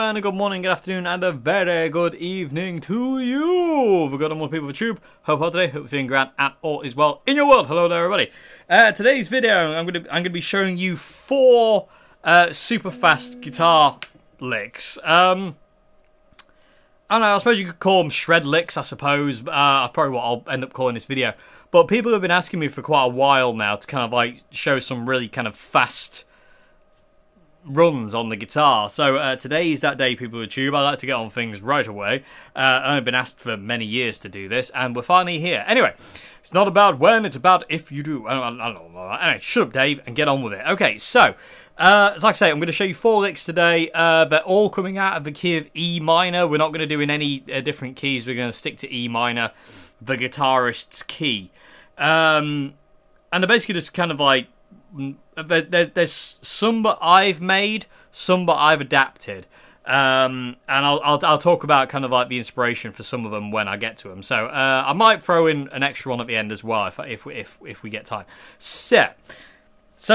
and a good morning, good afternoon, and a very good evening to you. We've got more people for tube. Hope today, hope you're feeling grand and all is well in your world. Hello there, everybody. Today's video, I'm gonna be showing you 4 super fast guitar licks. I don't know, I suppose you could call them shred licks, I suppose. That's probably what I'll end up calling this video. But people have been asking me for quite a while now to kind of like show some really kind of fast runs on the guitar. So today is that day, people with tube. I like to get on things right away. I've been asked for many years to do this, and we're finally here. Anyway, it's not about when, it's about if you do. I don't know. Anyway, shut up, Dave, and get on with it. Okay, so like I say, I'm going to show you 4 licks today. They're all coming out of the key of E minor. We're not going to do in any different keys. We're going to stick to E minor, the guitarist's key. And they're basically just kind of like, there's some that I've made, some that I've adapted. And I'll talk about kind of like the inspiration for some of them when I get to them. So I might throw in an extra one at the end as well if we get time. So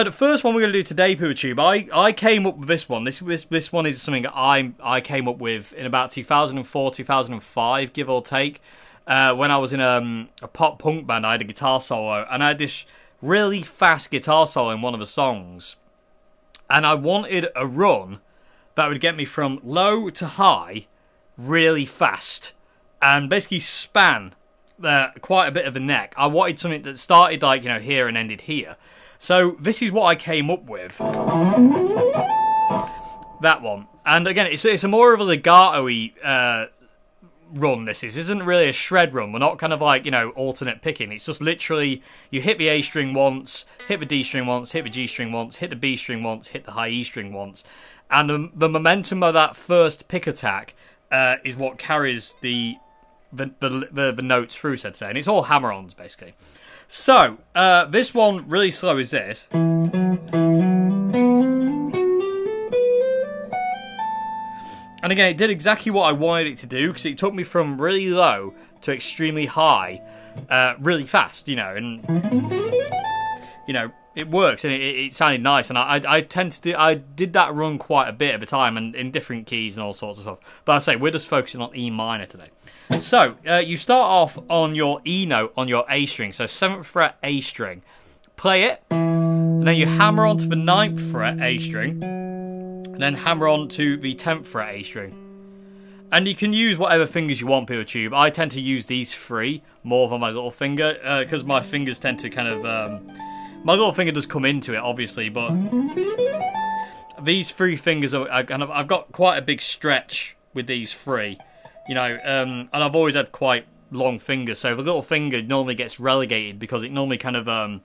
the first one we're going to do today, PooTube, I came up with this one. This one is something I came up with in about 2004, 2005, give or take. When I was in a pop punk band, I had a guitar solo, and I had this really fast guitar solo in one of the songs. And I wanted a run that would get me from low to high really fast, and basically span quite a bit of the neck. I wanted something that started like, you know, here and ended here. So this is what I came up with. That one. And again, it's a more of a legato-y run. This isn't really a shred run. We're not kind of like, you know, alternate picking. It's just literally you hit the A string once, hit the D string once, hit the G string once, hit the B string once, hit the high E string once, and the momentum of that first pick attack is what carries the notes through, so to say, and it's all hammer-ons basically. So this one really slow is this. And again, it did exactly what I wanted it to do, because it took me from really low to extremely high really fast, you know, and, you know, it works, and it sounded nice, and I did that run quite a bit at the time, and in different keys and all sorts of stuff. But I say, we're just focusing on E minor today. So, you start off on your E note on your A string, so 7th fret A string. Play it, and then you hammer onto the 9th fret A string, and then hammer on to the 10th fret A string. And you can use whatever fingers you want, PooTube. I tend to use these 3 more than my little finger, because my fingers tend to kind of... my little finger does come into it, obviously, but these 3 fingers are kind of... I've got quite a big stretch with these 3, you know, and I've always had quite long fingers, so the little finger normally gets relegated because it normally kind of...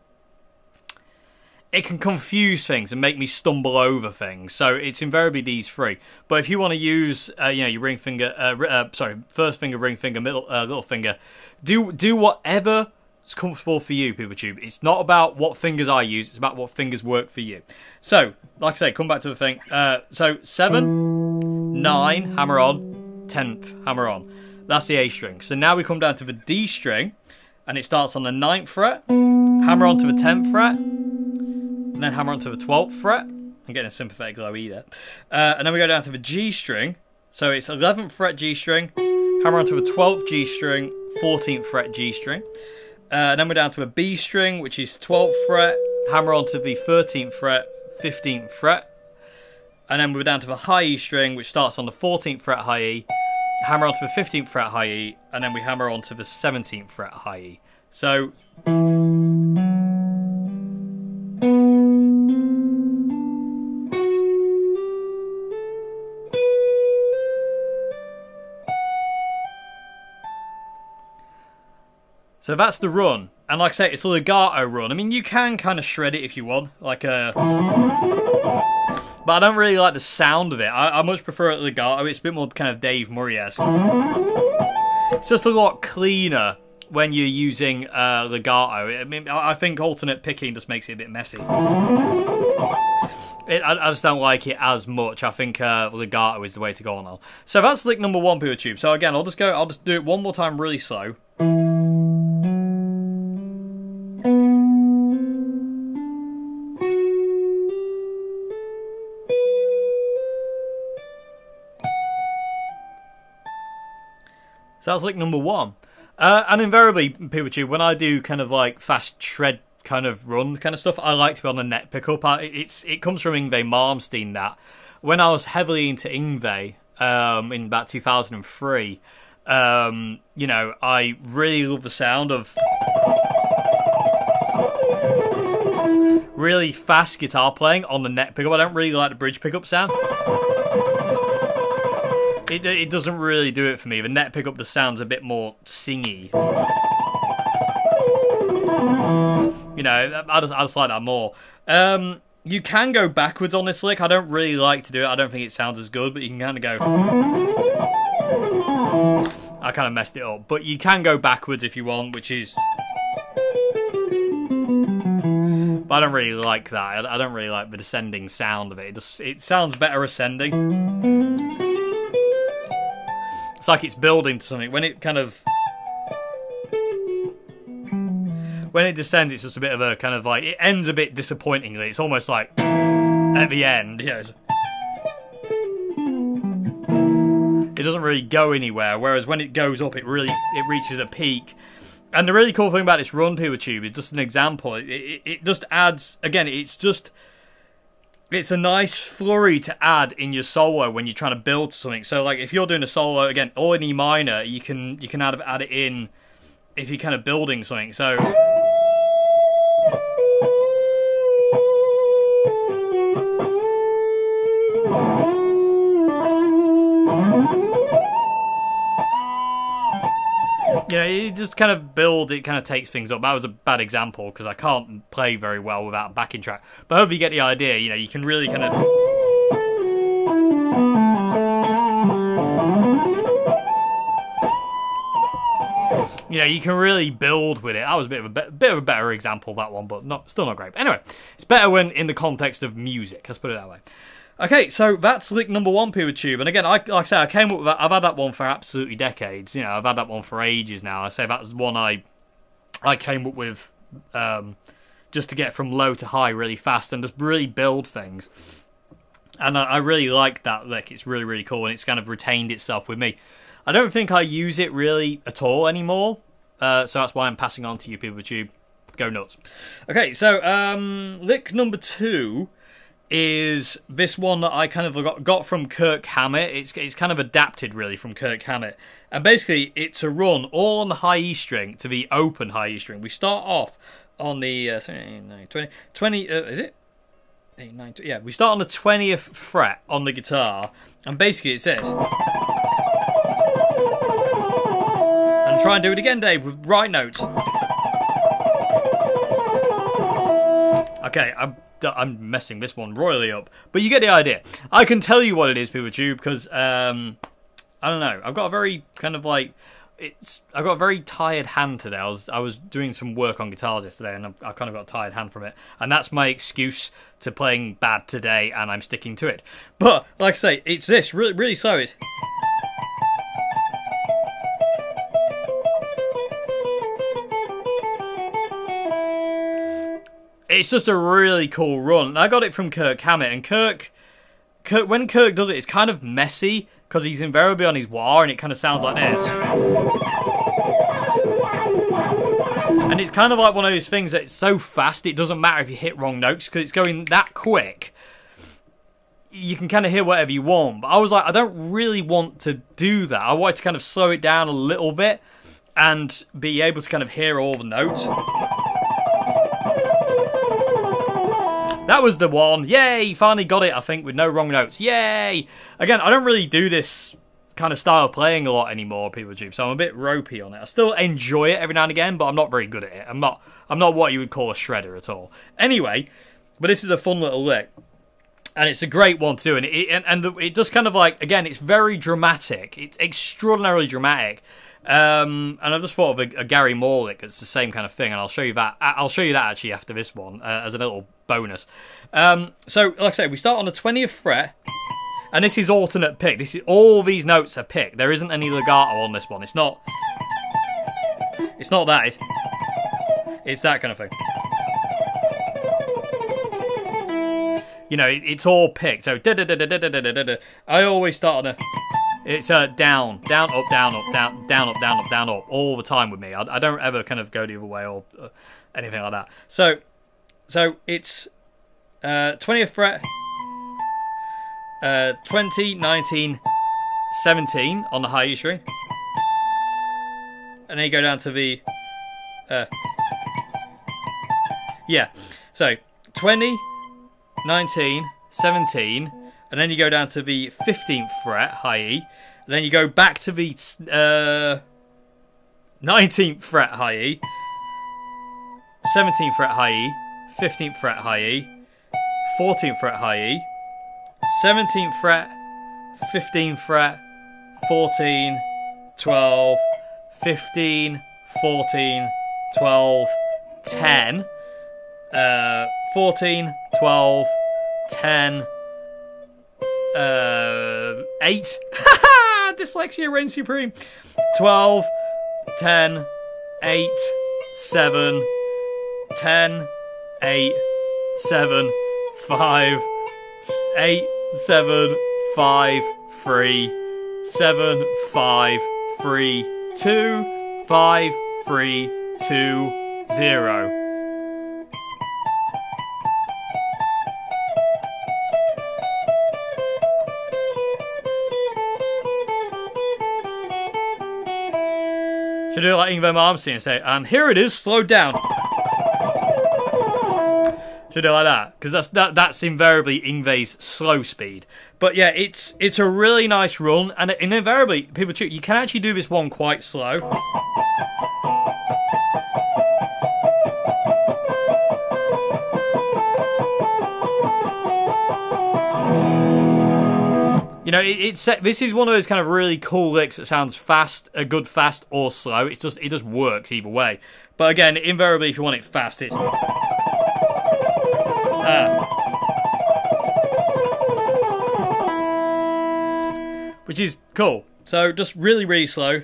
it can confuse things and make me stumble over things, so it's invariably these 3. But if you want to use, you know, your ring finger, first finger, ring finger, middle, little finger, do whatever is comfortable for you, PooTube. It's not about what fingers I use; it's about what fingers work for you. So, like I say, come back to the thing. So 7, 9, hammer on, 10th, hammer on. That's the A string. So now we come down to the D string, and it starts on the 9th fret. Hammer on to the 10th fret. And then hammer onto the 12th fret. I'm getting a sympathetic low E there. And then we go down to the G string. So it's 11th fret G string, hammer onto the 12th G string, 14th fret G string. Then we're down to a B string, which is 12th fret, hammer onto the 13th fret, 15th fret. And then we're down to the high E string, which starts on the 14th fret high E, hammer onto the 15th fret high E, and then we hammer onto the 17th fret high E. So... So that's the run, and like I say, it's a legato run. I mean, you can kind of shred it if you want, like a... But I don't really like the sound of it. I much prefer it legato. It's a bit more kind of Dave Murray-esque. It's just a lot cleaner when you're using legato. I mean, I think alternate picking just makes it a bit messy. I just don't like it as much. I think legato is the way to go on now. So that's lick number 1, PooTube. So again, I'll just do it one more time really slow. So that's lick number 1. And invariably, PeopleTube, when I do kind of like fast shred kind of run kind of stuff, I like to be on the neck pickup. It comes from Yngwie Malmsteen that. When I was heavily into Yngwie in about 2003, you know, I really love the sound of really fast guitar playing on the neck pickup. I don't really like the bridge pickup sound. It doesn't really do it for me. The neck pickup just sounds a bit more singy. You know, I just like that more. You can go backwards on this lick. I don't really like to do it. I don't think it sounds as good, but you can kind of go... I kind of messed it up. But you can go backwards if you want, which is... But I don't really like that. I don't really like the descending sound of it. It sounds better ascending. It's like it's building to something. When it kind of... When it descends, it's just a bit of a kind of like... It ends a bit disappointingly. It's almost like... At the end, you know... It doesn't really go anywhere. Whereas when it goes up, it reaches a peak. And the really cool thing about this run, PeopleTube, is just an example. It just adds... Again, it's just... It's a nice flurry to add in your solo when you're trying to build something. So, like, if you're doing a solo, again, all in E minor, you can add it in if you're kind of building something. So... You know, you just kind of build, it kind of takes things up. That was a bad example because I can't play very well without a backing track. But I hope you get the idea. You know, you can really kind of... You know, you can really build with it. That was a bit of a better example, that one, but still not great. But anyway, it's better when in the context of music. Let's put it that way. Okay, so that's lick number 1, PeopleTube. And again, like I say, I came up with that. I've had that one for absolutely decades. You know, I've had that one for ages now. I say that was one I came up with just to get from low to high really fast and just really build things. And I really like that lick. It's really, really cool, and it's kind of retained itself with me. I don't think I use it really at all anymore, so that's why I'm passing on to you, PeopleTube. Go nuts. Okay, so lick number 2 is this one that I kind of got from Kirk Hammett. It's kind of adapted really from Kirk Hammett, and basically it's a run all on the high E string to the open high E string. We start off on the 20 is it 8, 9, yeah, we start on the 20th fret on the guitar, and basically it's this. And try and do it again, Dave, with right notes. Okay, I'm messing this one royally up, but you get the idea. I can tell you what it is, PeopleTube, because I don't know. I've got a very kind of like I've got a very tired hand today. I was doing some work on guitars yesterday, and I kind of got a tired hand from it, and that's my excuse to playing bad today, and I'm sticking to it. But like I say, it's this really, really slow. It's It's just a really cool run. I got it from Kirk Hammett, and Kirk, when Kirk does it, it's kind of messy because he's invariably on his wah, and it kind of sounds like this. And it's kind of like one of those things that's so fast it doesn't matter if you hit wrong notes because it's going that quick. You can kind of hear whatever you want. But I was like, I don't really want to do that. I wanted to kind of slow it down a little bit and be able to kind of hear all the notes. That was the one. Yay! Finally got it, I think, with no wrong notes. Yay! Again, I don't really do this kind of style of playing a lot anymore, PeopleTube, so I'm a bit ropey on it. I still enjoy it every now and again, but I'm not very good at it. I'm not what you would call a shredder at all. Anyway, but this is a fun little lick. And it's a great one to do, and it does kind of like, again, it's very dramatic. It's extraordinarily dramatic. And I've just thought of a Gary Moore lick. It's the same kind of thing, and I'll show you that. I'll show you that actually after this one as a little bonus. So, like I say, we start on the 20th fret, and this is alternate pick. This is all these notes are picked. There isn't any legato on this one. It's not that. It's that kind of thing. You know, it's all picked. So I always start on a. It's down, down, up, down, up, down, down, up, down, up, down, up, all the time with me. I don't ever kind of go the other way or anything like that. So it's 20th fret, 20, 19, 17 on the high E string, and then you go down to the so 20, 19, 17, and then you go down to the 15th fret, high E, and then you go back to the 19th fret, high E, 17th fret, high E, 15th fret, high E, 14th fret, high E, 17th fret, 15th fret, 14, 12, 15, 14, 12, 10, 14, 12, 10, 8. Dyslexia reigns supreme. 12, 10, 8, 7, 10, 8, 7, 5, 8, 7, 5, 3, 7, 5, 3, 2, 5, 3, 2, 0. Should do it like Yngwie Malmsteen and say, and here it is, slowed down. Should do it like that, because that's invariably Yngwie's slow speed. But yeah, it's a really nice run, and invariably, people too, you can actually do this one quite slow. You know, this is one of those kind of really cool licks that sounds fast, a good fast or slow. It just works either way. But again, invariably, if you want it fast, it's which is cool. So just really, really slow.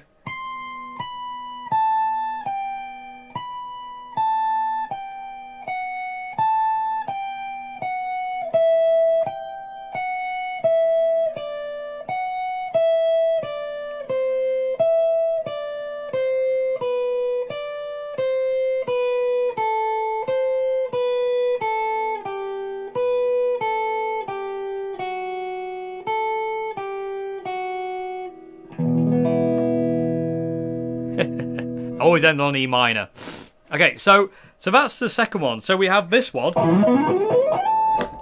Always end on E minor. Okay, so that's the second one. So we have this one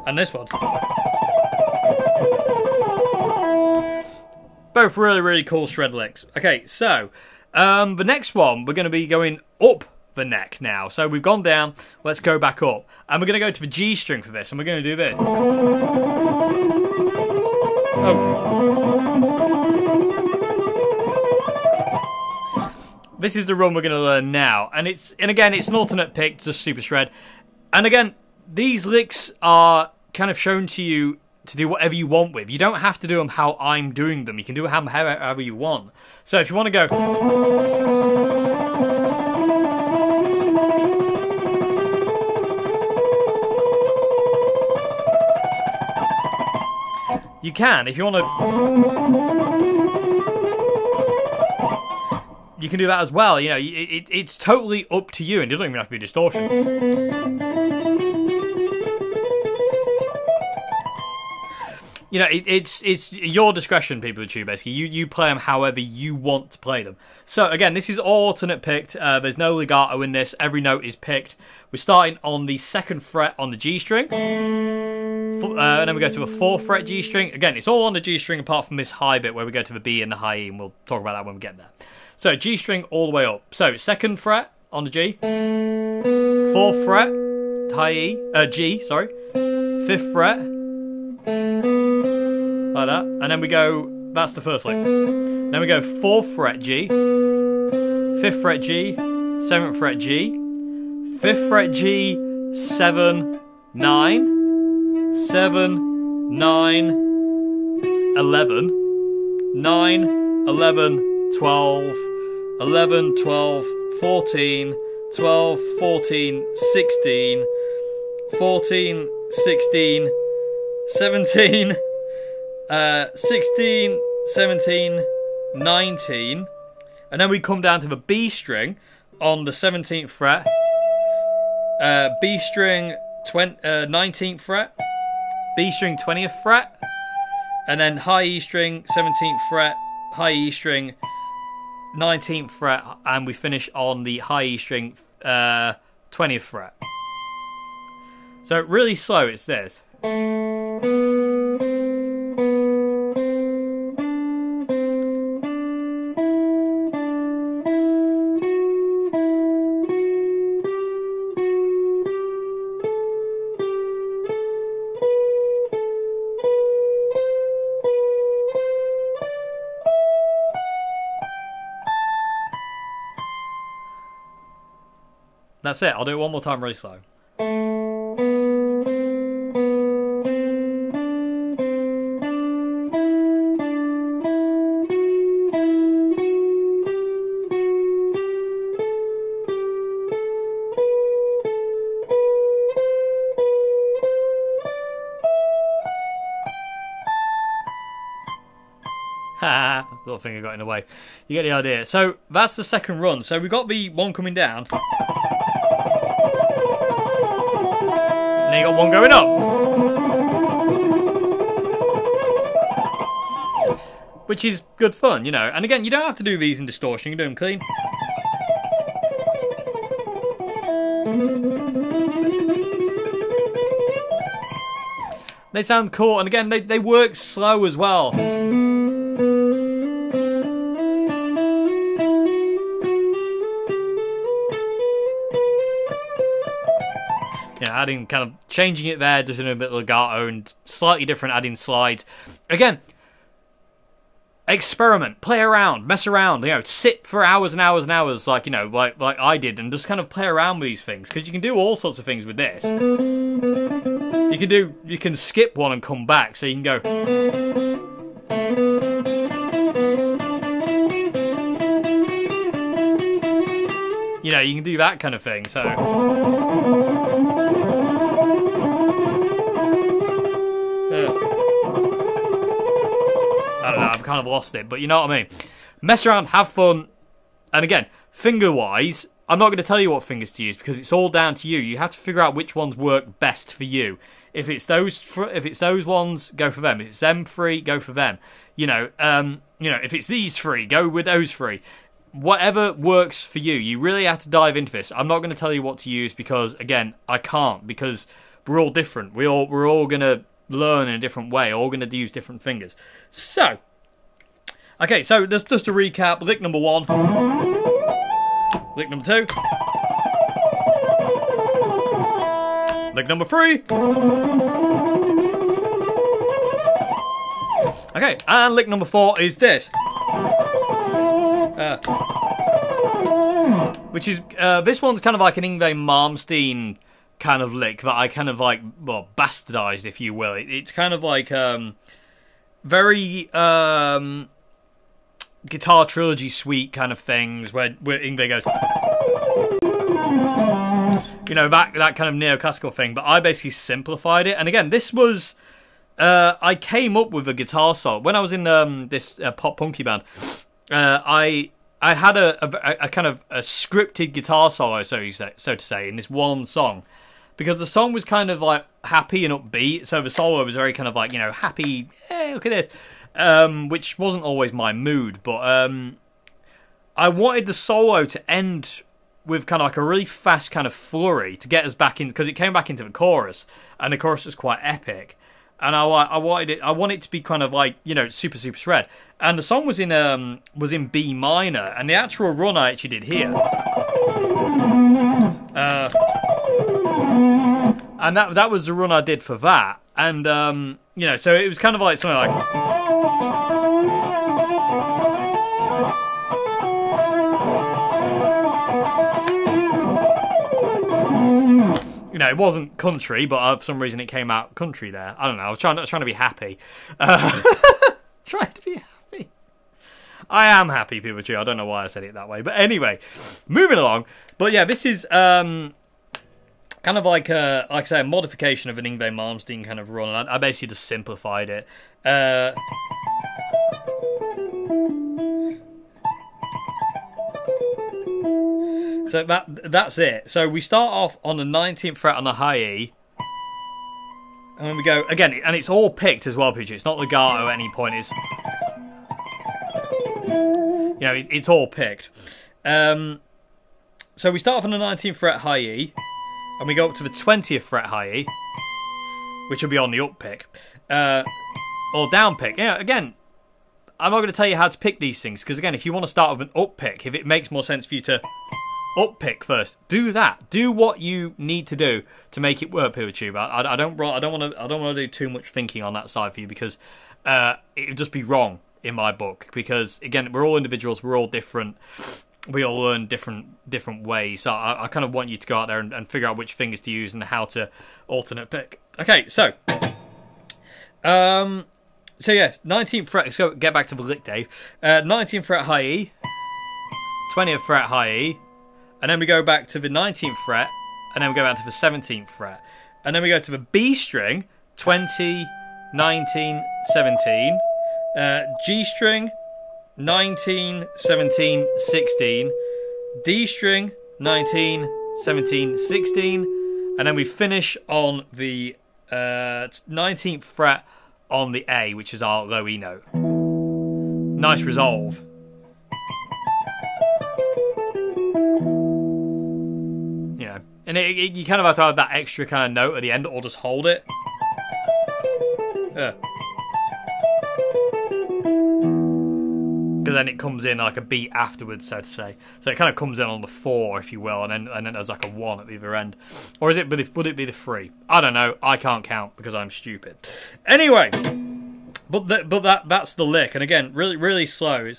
and this one. Both really, really cool shred licks. Okay, so the next one, we're going to be going up the neck now. So we've gone down, let's go back up. And we're going to go to the G string for this, and we're going to do this. This is the run we're going to learn now, and again it's an alternate pick to super shred, and again these licks are kind of shown to you to do whatever you want with. You don't have to do them how I'm doing them. You can do it however you want. So if you want to go, you can. If you want to. You can do that as well, you know, it's totally up to you, and it doesn't even have to be distortion. You know, it's your discretion, people too, basically. You play them however you want to play them. So, again, this is all alternate picked. There's no legato in this. Every note is picked. We're starting on the 2nd fret on the G string. And then we go to the 4th fret G string. Again, it's all on the G string apart from this high bit where we go to the B and the high E, and we'll talk about that when we get there. So, G string all the way up. So, 2nd fret on the G. 4th fret, high E, G, sorry. 5th fret. Like that. And then we go, that's the first lick. Then we go 4th fret G. 5th fret G. 7th fret G. 5th fret G. 7, 9. 7, 9. 11. 9, 11. 12, 11, 12, 14, 12, 14, 16, 14, 16, 17, 16, 17, 19, and then we come down to the B string on the 17th fret, B string 19th fret, B string 20th fret, and then high E string 17th fret, high E string 19th fret, and we finish on the high E string 20th fret. So really slow, it's this. That's it. I'll do it one more time really slow. Little finger got in the way. You get the idea. So that's the second run. So we got the one coming down. And then you got one going up. Which is good fun, you know. And again, you don't have to do these in distortion. You can do them clean. They sound cool. And again, they work slow as well. You know, adding, kind of changing it there, just in a bit of legato and slightly different, adding slides. Again, experiment, play around, mess around, you know, sit for hours and hours and hours, like, you know, like I did, and just kind of play around with these things, because you can do all sorts of things with this. You can skip one and come back, so you can go. You know, you can do that kind of thing, so. I don't know, I've kind of lost it, but you know what I mean. Mess around, have fun, and again, finger-wise, I'm not going to tell you what fingers to use because it's all down to you. You have to figure out which ones work best for you. If it's those ones, go for them. If it's them three, go for them. You know, if it's these three, go with those three. Whatever works for you. You really have to dive into this. I'm not going to tell you what to use because, again, I can't, because we're all different. We're all going to learn in a different way. All going to use different fingers. So, okay, so just to recap, lick number 1, lick number 2, lick number 3, okay, and lick number 4 is this. Which is, this one's kind of like an Yngwie Malmsteen kind of lick that I kind of like, well, bastardized, if you will. It's kind of like, very, Guitar Trilogy suite kind of things, where Yngwie goes, you know, that kind of neoclassical thing, but I basically simplified it. And again, this was, I came up with a guitar solo. When I was in this pop punky band, I had a kind of a scripted guitar solo, so to say, in this one song, because the song was kind of like happy and upbeat, so the solo was very kind of like, you know, happy, hey, look at this, which wasn't always my mood, but I wanted the solo to end with kind of like a really fast kind of flurry to get us back in, because it came back into the chorus, and the chorus was quite epic. And I wanted it to be kind of like, you know, super shred. And the song was in B minor, and the actual run I actually did here. And that was the run I did for that. And you know, so it was kind of like something like, you know, it wasn't country, but for some reason it came out country there. I don't know. I was trying to be happy. Trying to be happy. I am happy, people. I don't know why I said it that way, but anyway, moving along. But yeah, this is kind of like I say, a modification of an Yngwie Malmsteen kind of run. I basically just simplified it. So that's it. So we start off on the 19th fret on the high E. And then we go, again, and it's all picked as well, Peter. It's not legato at any point. It's, you know, it's all picked. So we start off on the 19th fret high E. And we go up to the 20th fret high E. Which will be on the up pick. Or down pick. You know, again, I'm not going to tell you how to pick these things. Because, again, if you want to start with an up pick, if it makes more sense for you to up pick first, do that. Do what you need to do to make it work, PeerTube. I don't want to do too much thinking on that side for you, because it would just be wrong in my book. Because again, we're all individuals, we're all different, we all learn different ways. So I kind of want you to go out there and figure out which fingers to use and how to alternate pick. Okay, so yeah, 19th fret. Let's get back to the lick, Dave. 19th fret high E, 20th fret high E. And then we go back to the 19th fret, and then we go back to the 17th fret. And then we go to the B string, 20, 19, 17. G string, 19, 17, 16. D string, 19, 17, 16. And then we finish on the 19th fret on the A, which is our low E note. Nice resolve. And you kind of have to have that extra kind of note at the end, or just hold it. Because then it comes in like a beat afterwards, so to say. So it kind of comes in on the 4, if you will, and then there's like a 1 at the other end. Or would it be the 3? I don't know. I can't count because I'm stupid. Anyway, but that's the lick, and again, really slow.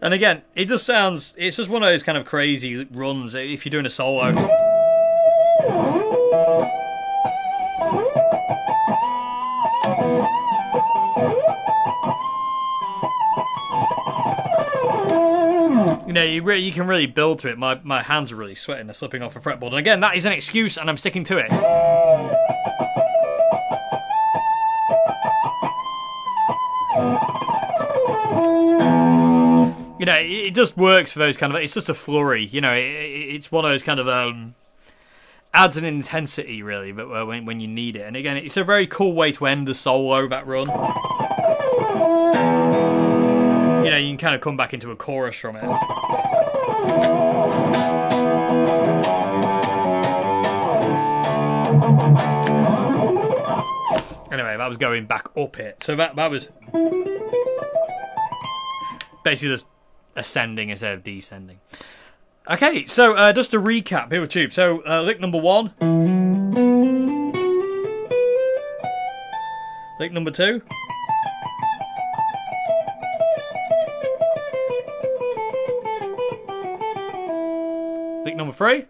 And again, it just sounds, it's just one of those kind of crazy runs if you're doing a solo. You know, you can really build to it. My hands are really sweating, they're slipping off a fretboard. And again, that is an excuse, and I'm sticking to it. You know, it just works for those kind of... It's just a flurry, you know. It's one of those kind of... adds an intensity, really, but when you need it. And again, it's a very cool way to end the solo, that run. You know, you can kind of come back into a chorus from it. Anyway, that was going back up it. So that was... basically just ascending instead of descending. Okay, so just to recap, PeerTube. So lick number 1, lick number 2, lick number 3,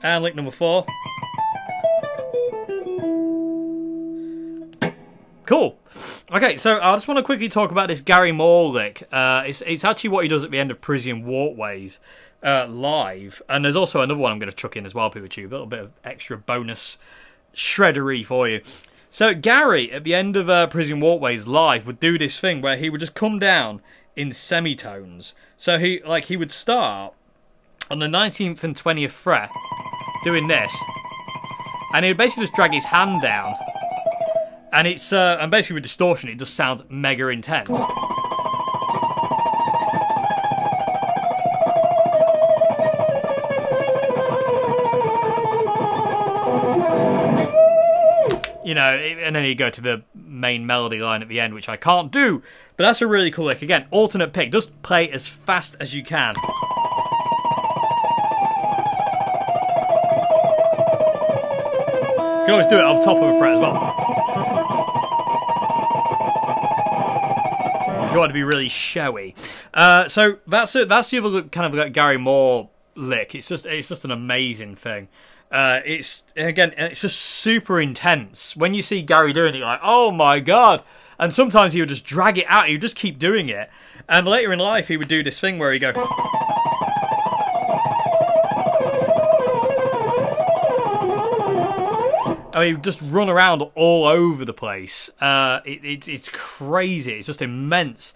and lick number 4. Cool. Okay, so I just want to quickly talk about this Gary Moore lick. It's actually what he does at the end of Parisian Walkways live. And there's also another one I'm going to chuck in as well, PeerTube. A little bit of extra bonus shreddery for you. So Gary, at the end of Parisian Walkways live, would do this thing where he would just come down in semitones. So he would start on the 19th and 20th fret doing this. And he would basically just drag his hand down. And it's and basically with distortion, it just sounds mega intense. You know, and then you go to the main melody line at the end, which I can't do, but that's a really cool lick. Again, alternate pick. Just play as fast as you can. You can always do it off top of a fret as well. You want to be really showy. So that's it. That's the other kind of like Gary Moore lick. It's just an amazing thing. It's just super intense. When you see Gary doing it, you're like, oh my god. And sometimes he would just drag it out. He would just keep doing it. And later in life, he would do this thing where he'd go... I mean, he would just run around all over the place. It's crazy. It's just immense.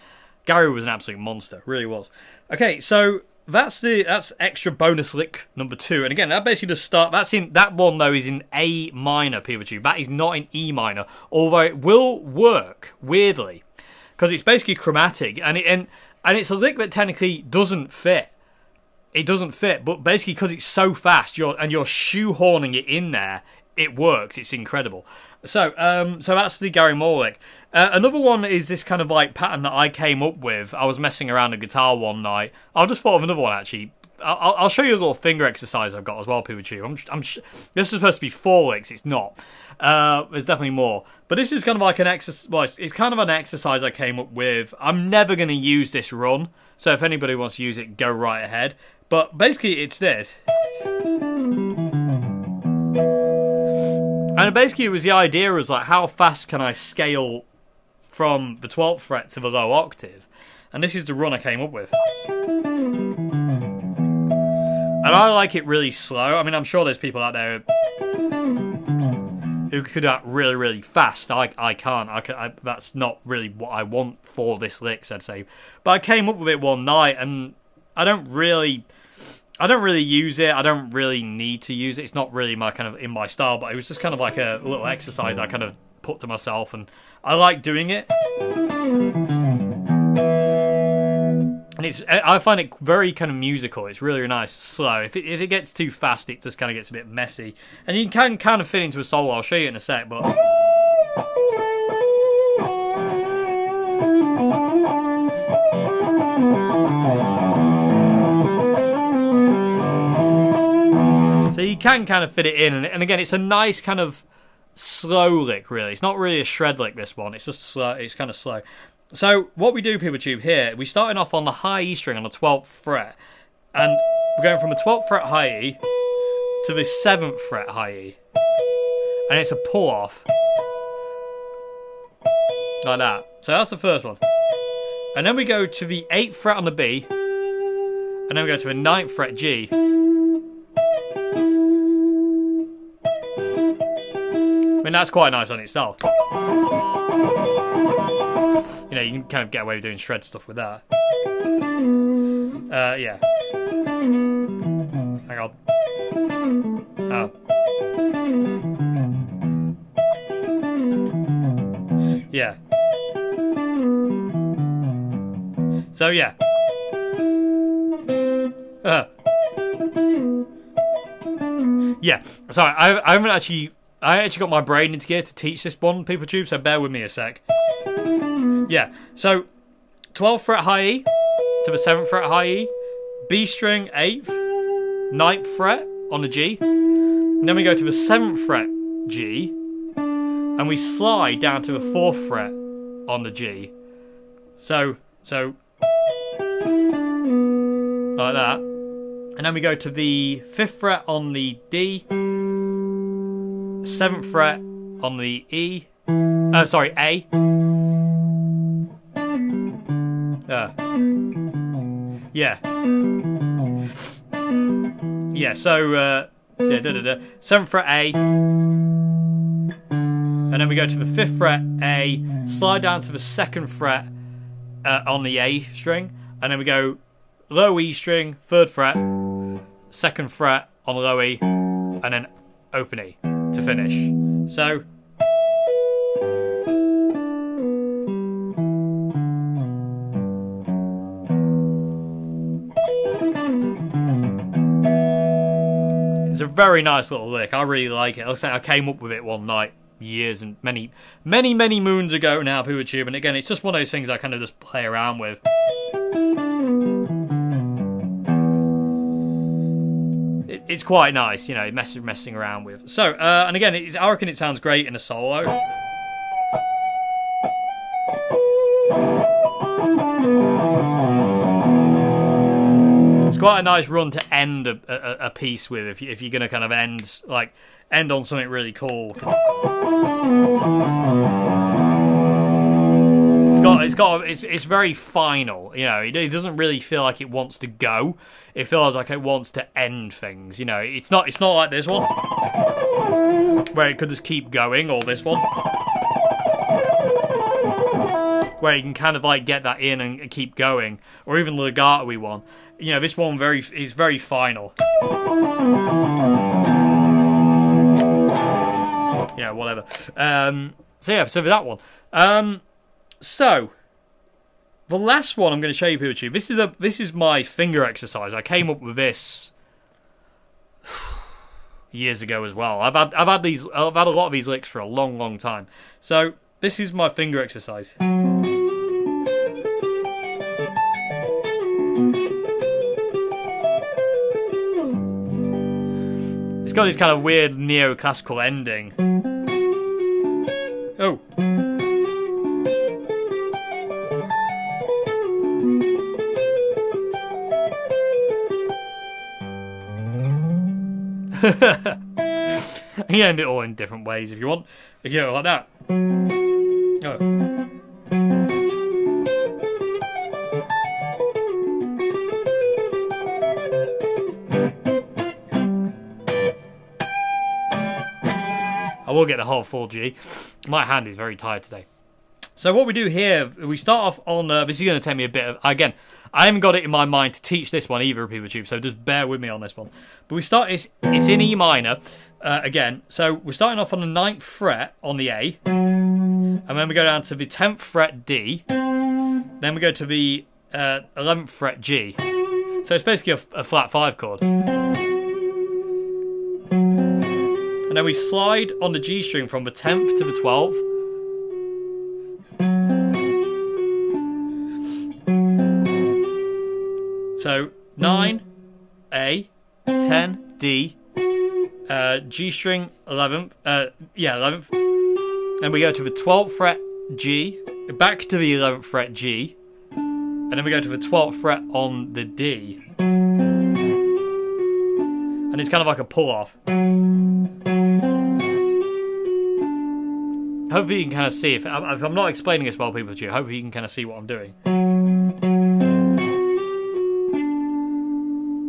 Gary was an absolute monster. Really was. Okay, so... That's extra bonus lick number 2, and again that basically does start. That one though is in A minor, Pikachu. That is not in E minor, although it will work weirdly because it's basically chromatic, and it's a lick that technically doesn't fit. It doesn't fit, but basically because it's so fast, you're shoehorning it in there. It works. It's incredible. So that's the Gary Moore lick. Another one is this kind of like pattern that I came up with. I was messing around the guitar one night. I just thought of another one actually. I'll show you a little finger exercise I've got as well, Pikachu. This is supposed to be 4 licks. It's not. There's definitely more. But this is kind of like an exercise. Well, it's kind of an exercise I came up with. I'm never going to use this run. So if anybody wants to use it, go right ahead. But basically, it's this. And basically, it was the idea was like, how fast can I scale from the 12th fret to the low octave? And this is the run I came up with. And I like it really slow. I mean, I'm sure there's people out there who could do that really, really fast. I can't. That's not really what I want for this licks, I'd say. But I came up with it one night, and I don't really use it. I don't really need to use it. It's not really my kind of in my style, but it was just kind of like a little exercise I kind of put to myself, and I like doing it. And I find it very kind of musical. It's really nice, slow. If it gets too fast, it just kind of gets a bit messy. And you can kind of fit into a solo. I'll show you in a sec, but. So you can kind of fit it in, and again, it's a nice kind of slow lick, really. It's not really a shred lick, this one. It's just slow. It's kind of slow. So what we do, Pikachu, here, we're starting off on the high E string on the 12th fret, and we're going from the 12th fret high E to the 7th fret high E, and it's a pull off like that. So that's the first one, and then we go to the 8th fret on the B, and then we go to the 9th fret G. I mean, that's quite nice on itself. You know, you can kind of get away with doing shred stuff with that. Yeah. Hang on. Oh. Yeah. So, yeah. Yeah. Sorry, I haven't actually... I actually got my brain into gear to teach this one, Pikachu, so bear with me a sec. Yeah, so 12th fret high E to the 7th fret high E, B string 8th, 9th fret on the G, and then we go to the 7th fret G, and we slide down to the 4th fret on the G. So like that, and then we go to the 5th fret on the D, 7th fret on the E, A. Yeah. Yeah, so, 7th fret A, and then we go to the 5th fret A, slide down to the 2nd fret on the A string, and then we go low E string, 3rd fret, 2nd fret on low E, and then open E to finish. So it's a very nice little lick. I really like it. I'll say I came up with it one night years and many moons ago now, PooTube, and again, it's just one of those things I kind of just play around with. It's quite nice, you know, messing around with. So, and again, I reckon it sounds great in a solo. It's quite a nice run to end a piece with if you're going to kind of end on something really cool. It's very final, you know. It doesn't really feel like it wants to go. It feels like it wants to end things, you know. It's not like this one where it could just keep going, or this one where you can kind of like get that in and keep going, or even the legato one. You know, this one is very final. You know, whatever. So yeah, so for that one. So the last one I'm going to show you, Pikachu. This is my finger exercise. I came up with this years ago as well. I've had a lot of these licks for a long time. So this is my finger exercise. It's got this kind of weird neoclassical ending. Oh. You end it all in different ways if you want. You go like that. Oh. I will get the whole full G. My hand is very tired today. So what we do here, we start off on... this is going to take me a bit of... Again, I haven't got it in my mind to teach this one either, PeopleTube, so just bear with me on this one. But we start... It's in E minor, again. So we're starting off on the 9th fret on the A. And then we go down to the 10th fret D. Then we go to the 11th fret G. So it's basically a flat 5 chord. And then we slide on the G string from the 10th to the 12th. So 9, A, 10, D, G string, 11th, 11th. Then we go to the 12th fret G, back to the 11th fret G, and then we go to the 12th fret on the D. And it's kind of like a pull-off. Hopefully you can kind of see, if I'm not explaining this well, people, hopefully you can kind of see what I'm doing.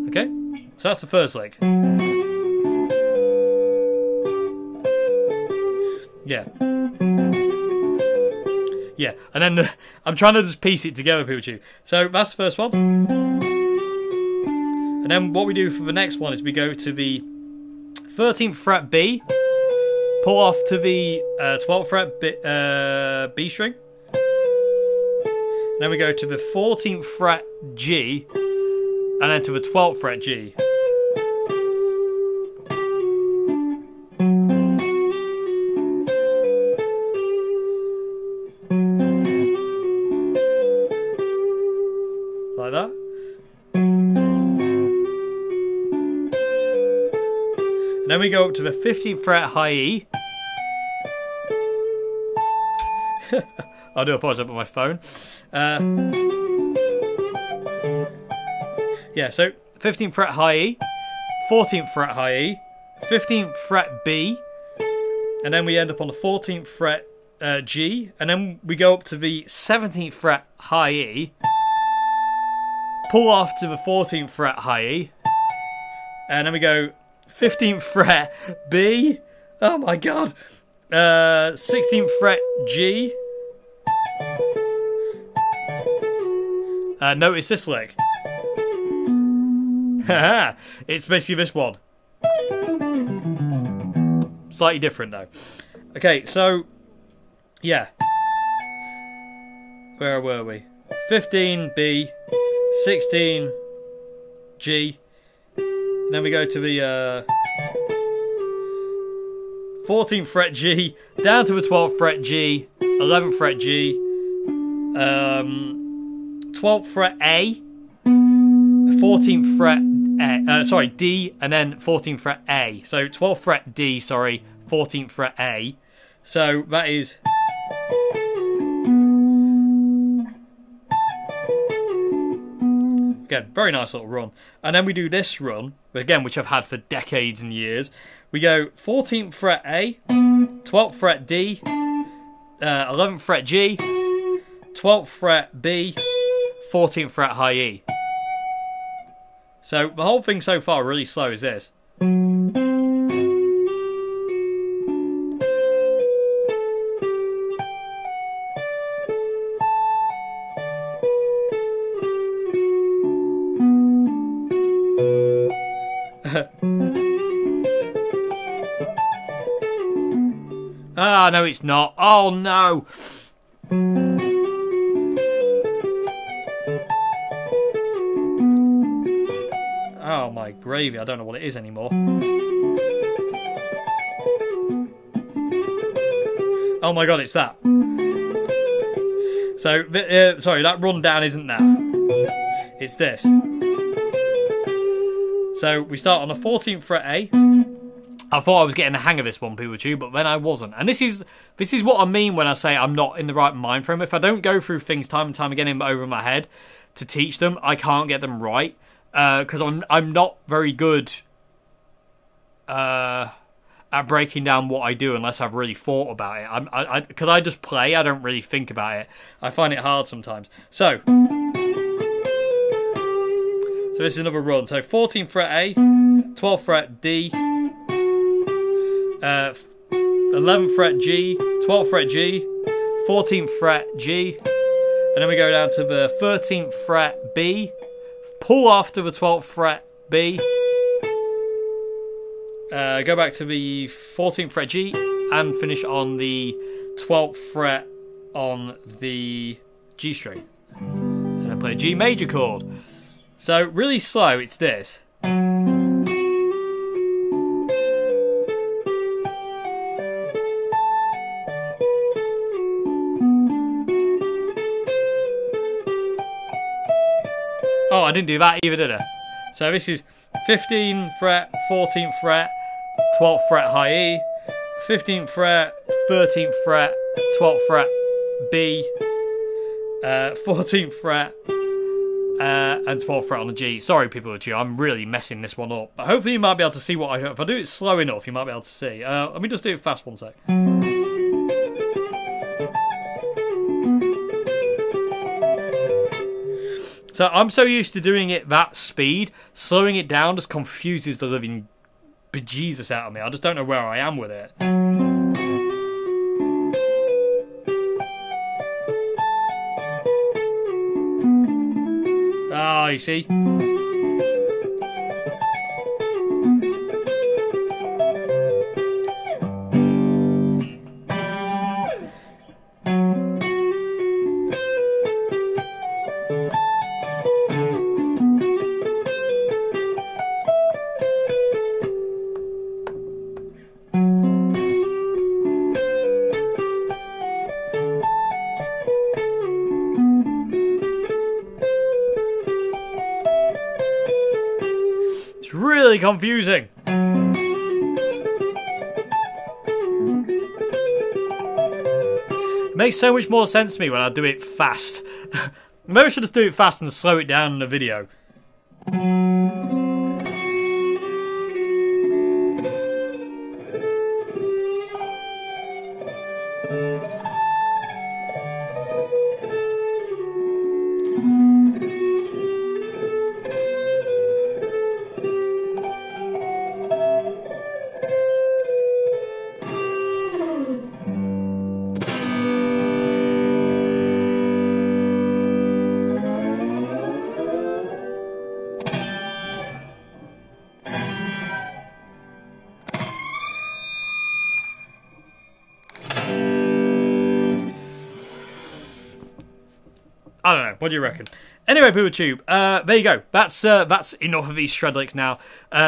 Okay, so that's the first lick. Yeah. Yeah, and then I'm trying to just piece it together, people. So that's the first one. And then what we do for the next one is we go to the 13th fret B, pull off to the 12th fret B string. And then we go to the 14th fret G, and then to the 12th fret G. Like that. And then we go up to the 15th fret high E. I do apologise about my phone. Yeah, so 15th fret high E, 14th fret high E, 15th fret B, and then we end up on the 14th fret G, and then we go up to the 17th fret high E, pull off to the 14th fret high E, and then we go 15th fret B, oh my god, 16th fret G. Notice this lick. It's basically this one. Slightly different though. Okay, so yeah. Where were we? 15 B, 16 G. And then we go to the 14th fret G, down to the 12th fret G, 11th fret G, 12th fret A, 14th fret D, and then 14th fret A. So 12th fret D, 14th fret A. So that is. Again, very nice little run. And then we do this run, again, which I've had for decades and years. We go 14th fret A, 12th fret D, 11th fret G, 12th fret B, 14th fret high E. So the whole thing so far really slow is this. Ah, no, it's not. Oh, no. Oh, my gravy. I don't know what it is anymore. Oh, my God, it's that. So, sorry, that rundown isn't that. It's this. So, we start on the 14th fret A. I thought I was getting the hang of this one, Pikachu, but then I wasn't. And this is what I mean when I say I'm not in the right mind frame. If I don't go through things time and time again over my head to teach them, I can't get them right. Because I'm not very good at breaking down what I do unless I've really thought about it. Because I just play, I don't really think about it. I find it hard sometimes. So this is another run. So 14th fret A, 12th fret D, 11th fret G, 12th fret G, 14th fret G, and then we go down to the 13th fret B, pull off to the 12th fret B, go back to the 14th fret G, and finish on the 12th fret on the G string, and then play a G major chord. So really slow, it's this. Oh, I didn't do that either, did I? So this is 15th fret, 14th fret, 12th fret high E, 15th fret, 13th fret, 12th fret B, 14th fret, and 12th fret on the G. Sorry, people at you, I'm really messing this one up. But hopefully you might be able to see what if I do it slow enough, you might be able to see. Let me just do it fast one sec. So I'm so used to doing it that speed, slowing it down just confuses the living bejesus out of me. I just don't know where I am with it. Ah, you see? It's really confusing. It makes so much more sense to me when I do it fast. Maybe I should just do it fast and slow it down in the video. I don't know. What do you reckon? Anyway, PeopleTube, there you go. That's enough of these shred licks now.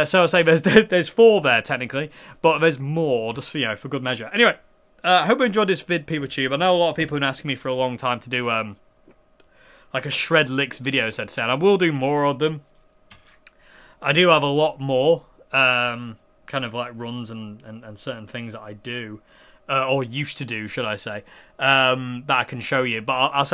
So I'll say there's 4 there technically, but there's more just for for good measure. Anyway, I hope you enjoyed this vid, PeopleTube. I know a lot of people have been asking me for a long time to do like a shred licks video, so to say. And I will do more of them. I do have a lot more kind of like runs and certain things that I do. Or used to do, should I say, that I can show you. But I'll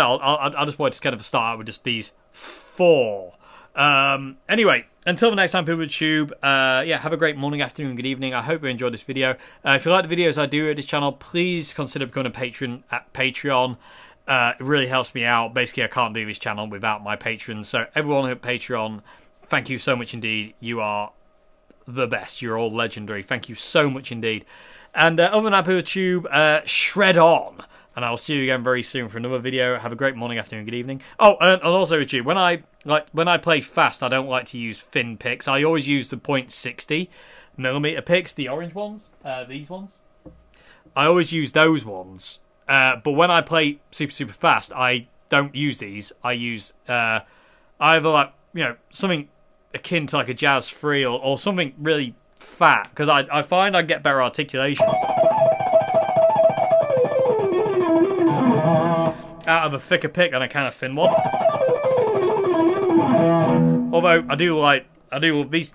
just wanted to kind of start out with just these 4 Anyway, until the next time, people with Tube, yeah, have a great morning, afternoon, good evening. I hope you enjoyed this video. If you like the videos I do at this channel, please consider becoming a patron at Patreon. It really helps me out. Basically, I can't do this channel without my patrons. So everyone at Patreon, thank you so much indeed. You are the best. You're all legendary. Thank you so much indeed. And other than that, people with Tube, shred on. And I'll see you again very soon for another video. Have a great morning, afternoon, good evening. Oh, and also with you, when I play fast, I don't like to use thin picks. I always use the .60mm picks, the orange ones, these ones. I always use those ones. But when I play super fast, I don't use these. I use either like something akin to like a Jazz 3 or something really fat, because I find I get better articulation out of a thicker pick than a kind of thin one. Although I do these.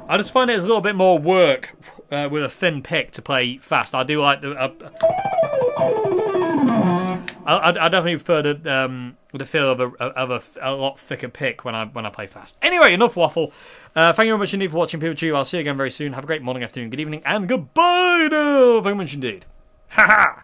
I just find it's a little bit more work with a thin pick to play fast. I do like the. I definitely prefer the feel of a lot thicker pick when I play fast. Anyway, enough waffle. Thank you very much indeed for watching, people. I'll see you again very soon. Have a great morning, afternoon, good evening, and goodbye now. Thank you much indeed. Ha ha.